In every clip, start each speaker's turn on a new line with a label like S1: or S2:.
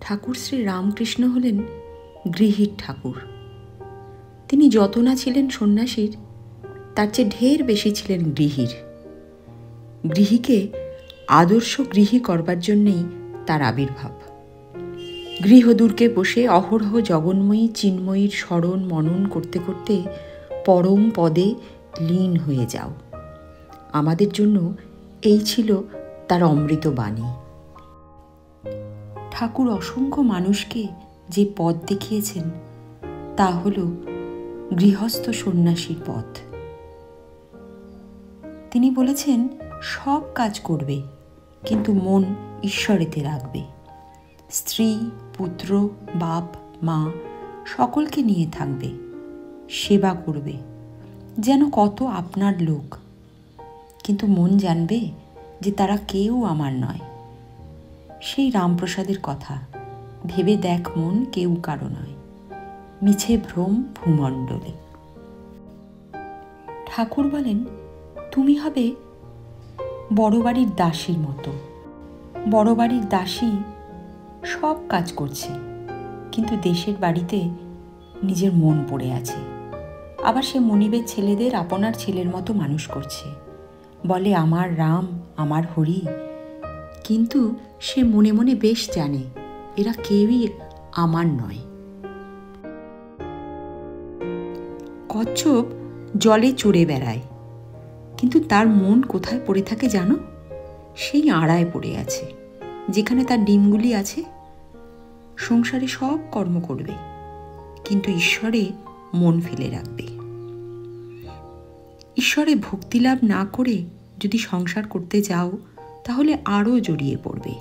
S1: ঠাকুর শ্রী রামকৃষ্ণ হলেন গৃহীর ঠাকুর। তিনি যত না ছিলেন সন্ন্যাসীর, তার চেয়ে ঢের বেশি ছিলেন গৃহীর। গৃহীকে আদর্শ গৃহী করবার জন্যেই তার আবির্ভাব। গৃহদূর্গে বসে অহরহ জগন্ময়ী চিন্ময়ীর স্মরণ মনন করতে করতে পরম পদে লীন হয়ে যাও। আমাদের জন্য এই ছিল তার অমৃত বাণী। ঠাকুর অসংখ্য মানুষকে যে পথ দেখিয়েছেন তা হল গৃহস্থ সন্ন্যাসীর পথ। তিনি বলেছেন, সব কাজ করবে কিন্তু মন ঈশ্বরেতে রাখবে। স্ত্রী, পুত্র, বাপ, মা সকলকে নিয়ে থাকবে, সেবা করবে যেন কত আপনার লোক, কিন্তু মন জানবে যে তারা কেউ আমার নয়। সেই রামপ্রসাদের কথা, ভেবে দেখ মন কেউ কারো নয়, মিছে ভ্রম ভূমণ্ডলে। ঠাকুর বলেন, তুমি হবে বড় বাড়ির দাসীর মতো। বড় বাড়ির দাসী সব কাজ করছে, কিন্তু দেশের বাড়িতে নিজের মন পড়ে আছে। আবার সে মনিবের ছেলেদের আপনার ছেলের মতো মানুষ করছে, বলে আমার রাম, আমার হরি, কিন্তু সে মনে মনে বেশ জানে এরা কেউই আমার নয়। কচ্ছপ জলে চড়ে বেড়ায়, কিন্তু তার মন কোথায় পড়ে থাকে জানো? সেই আড়ায় পড়ে আছে, যেখানে তার ডিমগুলি আছে। সংসারে সব কর্ম করবে, কিন্তু ঈশ্বরে মন ফেলে রাখবে। ঈশ্বরে ভক্তি লাভ না করে যদি সংসার করতে যাও, তাহলে আরও জড়িয়ে পড়বে।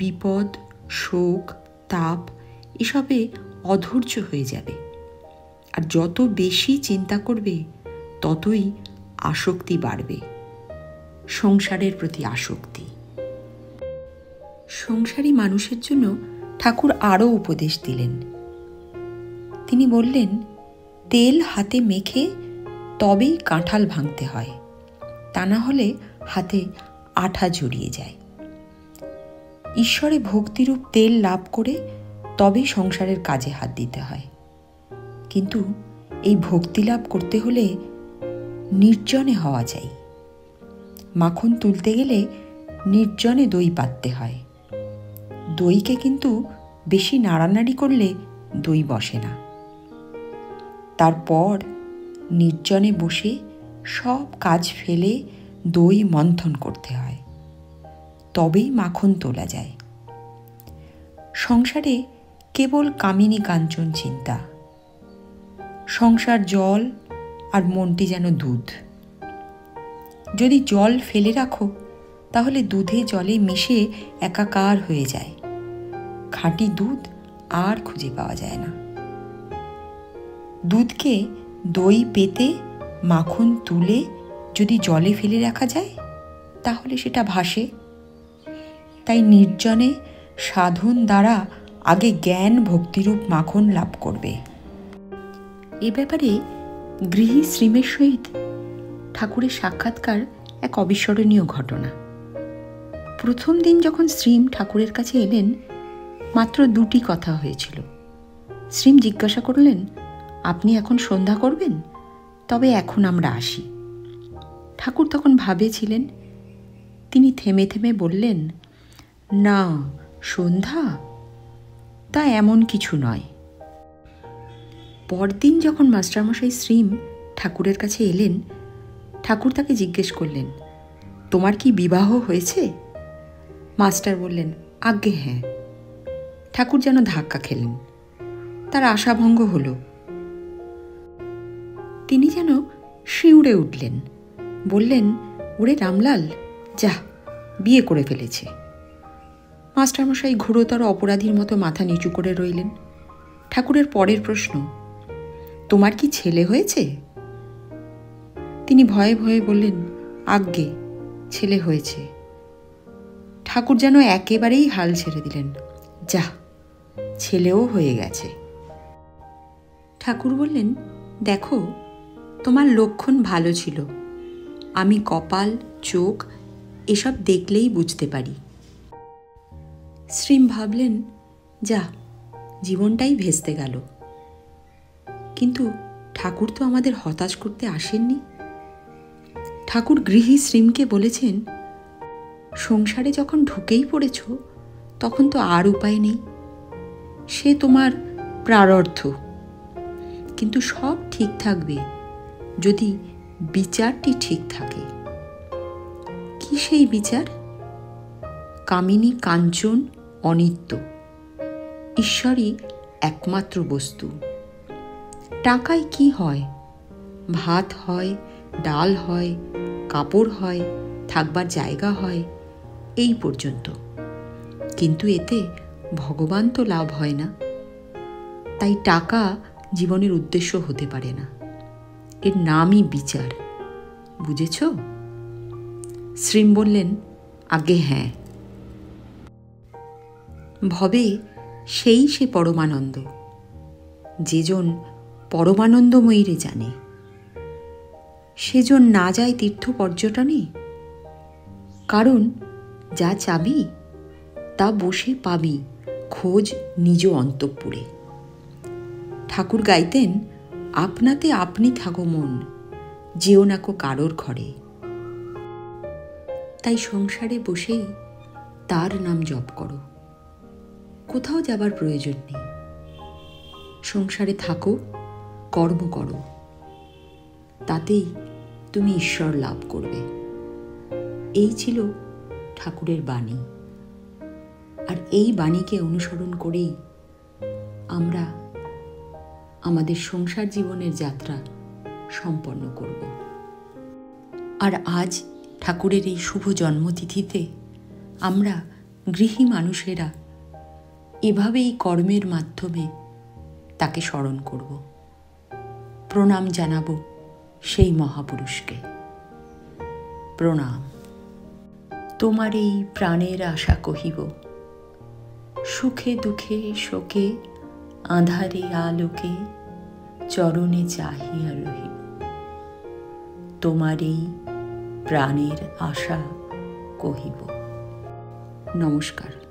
S1: বিপদ, শোক, তাপ এসবে অধৈর্য হয়ে যাবে। আর যত বেশি চিন্তা করবে ততই আসক্তি বাড়বে, সংসারের প্রতি আসক্তি। সংসারী মানুষের জন্য ঠাকুর আরও উপদেশ দিলেন। তিনি বললেন, তেল হাতে মেখে তবেই কাঁঠাল ভাঙতে হয়, তা না হলে হাতে আঠা জড়িয়ে যায়। ঈশ্বরে ভক্তিরূপ তেল লাভ করে তবেই সংসারের কাজে হাত দিতে হয়। কিন্তু এই ভক্তি লাভ করতে হলে নির্জনে হওয়া চাই। মাখন তুলতে গেলে নির্জনে দই পাততে হয়। দইকে কিন্তু বেশি নাড়ানাড়ি করলে দই বসে না। তারপর নির্জনে বসে সব কাজ ফেলে দই মন্থন করতে হয়, তবেই মাখন তোলা যায়। সংসারে কেবল কামিনী কাঞ্চন চিন্তা। সংসার জল আর মনটি যেন দুধ। যদি জল ফেলে রাখো তাহলে দুধে জলে মিশে একাকার হয়ে যায়, খাঁটি দুধ আর খুঁজে পাওয়া যায় না। দুধকে দই পেতে মাখন তুলে যদি জলে ফেলে রাখা যায় তাহলে সেটা ভাসে। তাই নির্জনে সাধন দ্বারা আগে জ্ঞান ভক্তিরূপ মাখন লাভ করবে। এ ব্যাপারে গৃহী শ্রীমের সহিত ঠাকুরের সাক্ষাৎকার এক অবিস্মরণীয় ঘটনা। প্রথম দিন যখন শ্রীম ঠাকুরের কাছে এলেন, মাত্র দুটি কথা হয়েছিল। শ্রীম জিজ্ঞাসা করলেন, আপনি এখন সন্ধ্যা করবেন? তবে এখন আমরা আসি। ঠাকুর তখন ভাবে ছিলেন। তিনি থেমে থেমে বললেন, না, সন্ধ্যা তা এমন কিছু নয়। পরদিন যখন মাস্টারমশাই শ্রীম ঠাকুরের কাছে এলেন, ঠাকুর তাকে জিজ্ঞেস করলেন, তোমার কি বিবাহ হয়েছে? মাস্টার বললেন, আজ্ঞে হ্যাঁ। ঠাকুর যেন ধাক্কা খেলেন, তার আশাভঙ্গ হল। তিনি যেন শিউরে উঠলেন, বললেন, ওরে রামলাল, যা, বিয়ে করে ফেলেছে। মাস্টারমশাই ঘোরতর অপরাধীর মতো মাথা নিচু করে রইলেন। ঠাকুরের পরের প্রশ্ন, তোমার কি ছেলে হয়েছে? তিনি ভয়ে ভয়ে বললেন, আজ্ঞে, ছেলে হয়েছে। ঠাকুর যেন একেবারেই হাল ছেড়ে দিলেন, যা, ছেলেও হয়ে গেছে। ঠাকুর বললেন, দেখো, তোমার লক্ষণ ভালো ছিল। আমি কপাল, চোখ এসব দেখলেই বুঝতে পারি। শ্রীম ভাবলেন, যা, জীবনটাই ভেস্তে গেল। কিন্তু ঠাকুর তো আমাদের হতাশ করতে আসেননি। ঠাকুর গৃহী শ্রীমকে বলেছেন, সংসারে যখন ঢুকেই পড়েছ তখন তো আর উপায় নেই, সে তোমার প্রারব্ধ। কিন্তু সব ঠিক থাকবে যদি বিচারটি ঠিক থাকে। কি সেই বিচার? কামিনী কাঞ্চন অনিত্য, ঈশ্বরই একমাত্র বস্তু। টাকায় কি হয়? ভাত হয়, ডাল হয়, কাপড় হয়, থাকবার জায়গা হয়, এই পর্যন্ত। কিন্তু এতে ভগবান তো লাভ হয় না। তাই টাকা জীবনের উদ্দেশ্য হতে পারে না। এর নামই বিচার। বুঝেছ? শ্রীম বললেন, আগে হ্যাঁ। ভবে সেই সে পরমানন্দ, যেজন পরমানন্দময়ীরে জানে। সেজন না যায় তীর্থ পর্যটনে, কারণ যা চাবি তা বসে পাবি খোঁজ নিজ অন্তঃপুরে। ঠাকুর গাইতেন, আপনাতে আপনি থাকো মন, যেও নাকো কারোর ঘরে। তাই সংসারে বসেই তার নাম জপ করো, কোথাও যাবার প্রয়োজন নেই। সংসারে থাকো, কর্ম করো, তাতেই তুমি ঈশ্বর লাভ করবে। এই ছিল ঠাকুরের বাণী। আর এই বাণীকে অনুসরণ করেই আমরা আমাদের সংসার জীবনের যাত্রা সম্পন্ন করব। আর আজ ঠাকুরের এই শুভ জন্মতিথিতে আমরা গৃহী মানুষেরা এভাবেই কর্মের মাধ্যমে তাকে স্মরণ করব, প্রণাম জানাব সেই মহাপুরুষকে। প্রণাম। তোমার এই প্রাণের আশা কহিব, সুখে দুঃখে শোকে আঁধারে আলোকে চরণে চাহিয়া রহিব। তোমার এই প্রাণের আশা কহিব। নমস্কার।